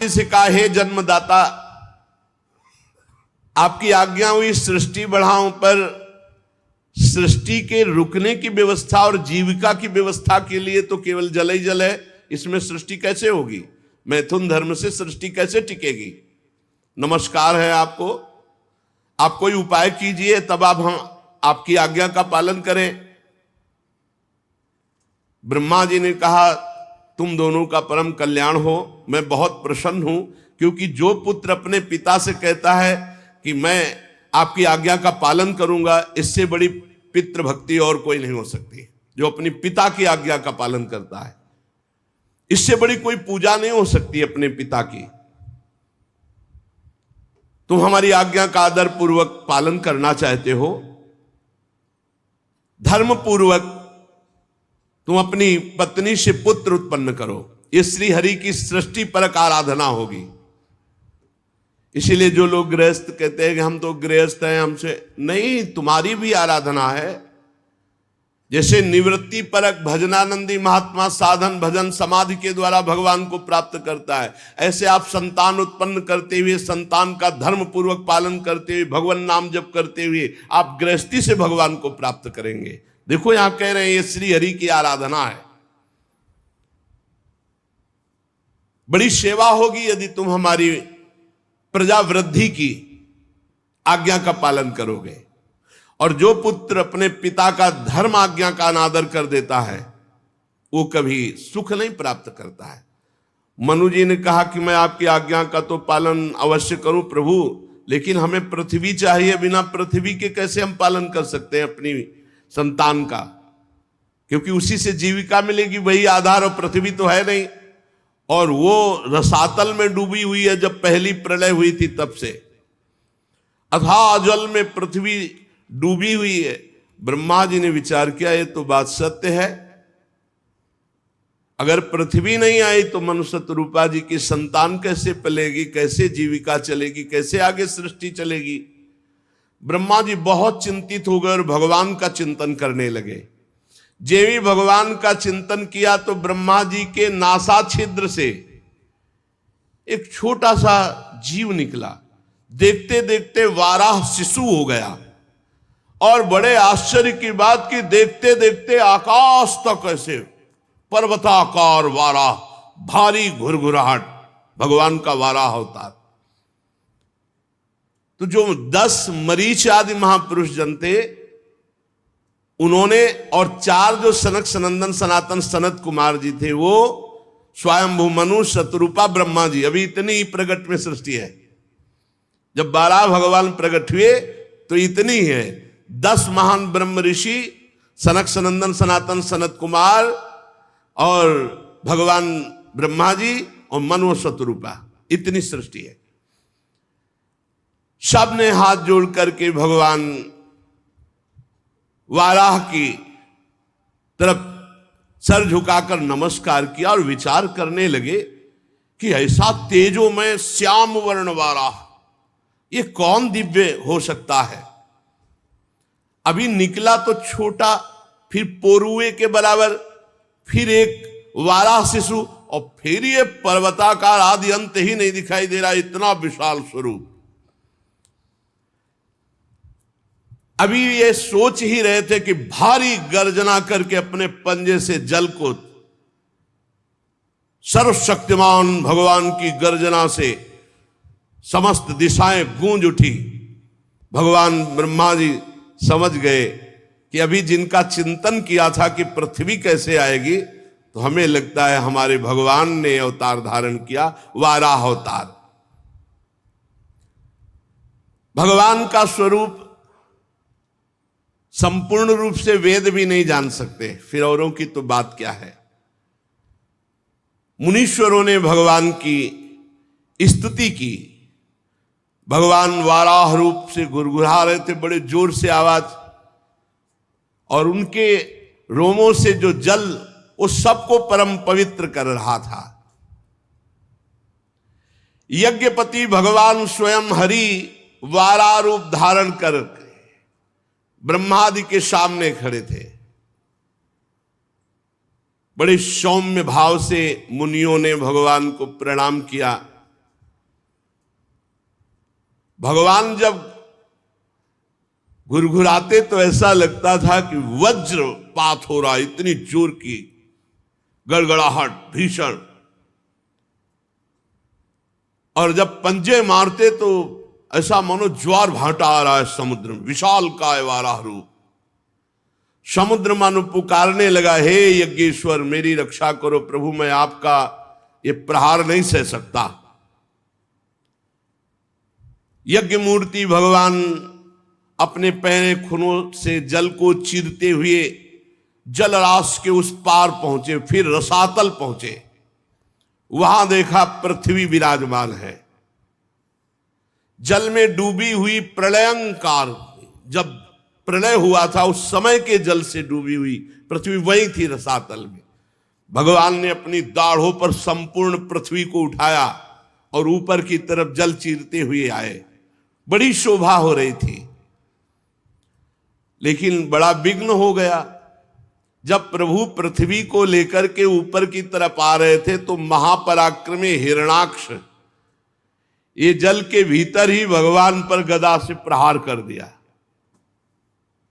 से कहा, हे जन्मदाता, आपकी आज्ञा हुई सृष्टि बढ़ाऊं, पर सृष्टि के रुकने की व्यवस्था और जीविका की व्यवस्था के लिए तो केवल जल ही जल है। इसमें सृष्टि कैसे होगी? मैथुन धर्म से सृष्टि कैसे टिकेगी? नमस्कार है आपको, आप कोई उपाय कीजिए, तब आप हम आपकी आज्ञा का पालन करें। ब्रह्मा जी ने कहा, तुम दोनों का परम कल्याण हो, मैं बहुत प्रसन्न हूं, क्योंकि जो पुत्र अपने पिता से कहता है कि मैं आपकी आज्ञा का पालन करूंगा, इससे बड़ी पितृ भक्ति और कोई नहीं हो सकती। जो अपनी पिता की आज्ञा का पालन करता है, इससे बड़ी कोई पूजा नहीं हो सकती अपने पिता की। तुम हमारी आज्ञा का आदर पूर्वक पालन करना चाहते हो, धर्म पूर्वक तुम अपनी पत्नी से पुत्र उत्पन्न करो। ये श्री हरि की सृष्टि परक आराधना होगी। इसीलिए जो लोग गृहस्थ कहते हैं कि हम तो गृहस्थ हैं, हमसे नहीं, तुम्हारी भी आराधना है। जैसे निवृत्ति परक भजनानंदी महात्मा साधन भजन समाधि के द्वारा भगवान को प्राप्त करता है, ऐसे आप संतान उत्पन्न करते हुए, संतान का धर्म पूर्वक पालन करते हुए, भगवान नाम जप करते हुए आप गृहस्थी से भगवान को प्राप्त करेंगे। देखो यहां कह रहे हैं ये श्री हरि की आराधना है। बड़ी सेवा होगी यदि तुम हमारी प्रजा वृद्धि की आज्ञा का पालन करोगे। और जो पुत्र अपने पिता का धर्म आज्ञा का अनादर कर देता है, वो कभी सुख नहीं प्राप्त करता है। मनु जी ने कहा कि मैं आपकी आज्ञा का तो पालन अवश्य करूं प्रभु, लेकिन हमें पृथ्वी चाहिए, बिना पृथ्वी के कैसे हम पालन कर सकते हैं अपनी संतान का? क्योंकि उसी से जीविका मिलेगी, वही आधार, और पृथ्वी तो है नहीं। और वो रसातल में डूबी हुई है, जब पहली प्रलय हुई थी तब से अथाह जल में पृथ्वी डूबी हुई है। ब्रह्मा जी ने विचार किया, ये तो बात सत्य है। अगर पृथ्वी नहीं आई तो मनुष्य रूपा जी की संतान कैसे पलेगी, कैसे जीविका चलेगी, कैसे आगे सृष्टि चलेगी? ब्रह्मा जी बहुत चिंतित हो गए और भगवान का चिंतन करने लगे। जेवी भगवान का चिंतन किया तो ब्रह्मा जी के नासा छिद्र से एक छोटा सा जीव निकला। देखते देखते वाराह शिशु हो गया। और बड़े आश्चर्य की बात कि देखते देखते आकाश तक ऐसे पर्वताकार वाराह, भारी घुरघुराहट, भगवान का वाराह अवतार। तो जो 10 मरीच आदि महापुरुष जन थे, उन्होंने, और 4 जो सनक सनंदन सनातन सनत कुमार जी थे, वो स्वयंभू मनु शतरूपा ब्रह्मा जी, अभी इतनी ही प्रगट में सृष्टि है। जब 12 भगवान प्रकट हुए तो इतनी है। 10 महान ब्रह्म ऋषि, सनक सनंदन सनातन सनत कुमार और भगवान ब्रह्मा जी और मनु शतरूपा, इतनी सृष्टि है। सब ने हाथ जोड़ करके भगवान वाराह की तरफ सर झुकाकर नमस्कार किया और विचार करने लगे कि ऐसा तेजोमय श्याम वर्ण वाराह, ये कौन दिव्य हो सकता है? अभी निकला तो छोटा, फिर पोरुए के बराबर, फिर एक वाराह शिशु, और फिर ये पर्वताकार, आदि अंत ही नहीं दिखाई दे रहा, इतना विशाल स्वरूप। अभी ये सोच ही रहे थे कि भारी गर्जना करके अपने पंजे से जल को, सर्वशक्तिमान भगवान की गर्जना से समस्त दिशाएं गूंज उठी। भगवान ब्रह्मा जी समझ गए कि अभी जिनका चिंतन किया था कि पृथ्वी कैसे आएगी, तो हमें लगता है हमारे भगवान ने अवतार धारण किया, वाराह अवतार। भगवान का स्वरूप संपूर्ण रूप से वेद भी नहीं जान सकते, फिर औरों की तो बात क्या है। मुनीश्वरों ने भगवान की स्तुति की। भगवान वाराह रूप से गुरगुरा रहे थे, बड़े जोर से आवाज, और उनके रोमों से जो जल उस सबको परम पवित्र कर रहा था। यज्ञपति भगवान स्वयं हरि वाराह रूप धारण कर ब्रह्मादि के सामने खड़े थे। बड़े सौम्य भाव से मुनियों ने भगवान को प्रणाम किया। भगवान जब घुरघुराते तो ऐसा लगता था कि वज्रपात हो रहा, इतनी जोर की गड़गड़ाहट भीषण। और जब पंजे मारते तो ऐसा मानो ज्वार भाटा आ रहा है समुद्र में, विशाल काय वाराह रूप। समुद्र मानो पुकारने लगा, हे यज्ञेश्वर मेरी रक्षा करो प्रभु, मैं आपका ये प्रहार नहीं सह सकता। यज्ञ मूर्ति भगवान अपने पैरे खुनों से जल को चीरते हुए जलराशि के उस पार पहुंचे, फिर रसातल पहुंचे। वहां देखा पृथ्वी विराजमान है, जल में डूबी हुई प्रलयंकार। जब प्रलय हुआ था उस समय के जल से डूबी हुई पृथ्वी वही थी रसातल में। भगवान ने अपनी दाढ़ों पर संपूर्ण पृथ्वी को उठाया और ऊपर की तरफ जल चीरते हुए आए। बड़ी शोभा हो रही थी, लेकिन बड़ा विघ्न हो गया। जब प्रभु पृथ्वी को लेकर के ऊपर की तरफ आ रहे थे तो महापराक्रमी हिरणाक्ष ये जल के भीतर ही भगवान पर गदा से प्रहार कर दिया।